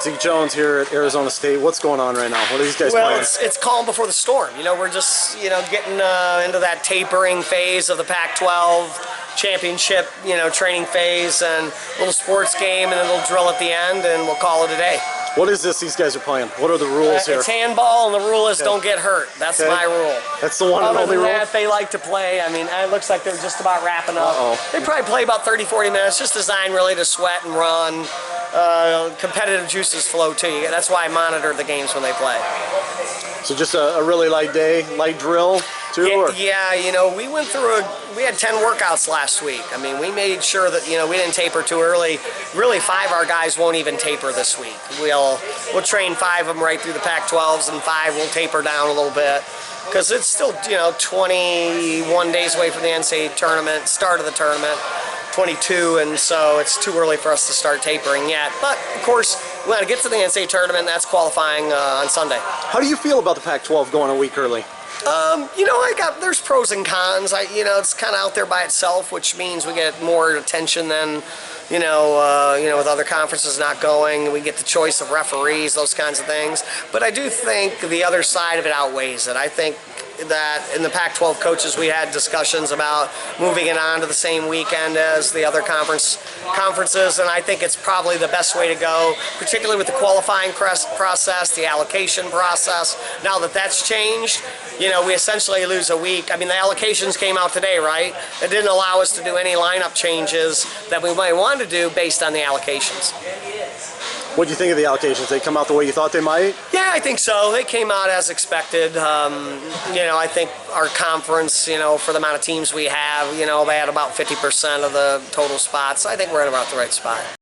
Zeke Jones here at Arizona State. What's going on right now? What are these guys Well, playing? it's calm before the storm. We're just getting into that tapering phase of the Pac-12 championship training phase, and a little sports game and a little drill at the end, and we'll call it a day. What is this these guys are playing? What are the rules here? It's handball, and the rule is don't get hurt. That's my rule. That's the one and only rule? Other than that, they like to play. I mean, it looks like they're just about wrapping up. They probably play about 30-40 minutes, just designed really to sweat and run. Competitive juices flow to you. That's why I monitor the games when they play. So just a really light day, light drill too? Yeah, we went through we had 10 workouts last week. I mean, we made sure that, we didn't taper too early. Really, 5 of our guys won't even taper this week. We'll train 5 of them right through the Pac-12s, and 5 will taper down a little bit. Because it's still, 21 days away from the NCAA tournament, start of the tournament. 22, and so it's too early for us to start tapering yet. But of course, we want to get to the NCAA tournament. That's qualifying on Sunday. How do you feel about the Pac-12 going a week early? There's pros and cons. It's kind of out there by itself, which means we get more attention than with other conferences not going. We get the choice of referees, those kinds of things. But I do think the other side of it outweighs it. I think that in the Pac-12 coaches, we had discussions about moving it on to the same weekend as the other conferences, and I think it's probably the best way to go, particularly with the qualifying process, the allocation process. Now that that's changed, we essentially lose a week. I mean, the allocations came out today, right? It didn't allow us to do any lineup changes that we might want to do based on the allocations. What do you think of the allocations? They come out the way you thought they might? Yeah, I think so. They came out as expected. I think our conference, for the amount of teams we have, they had about 50% of the total spots. I think we're at about the right spot.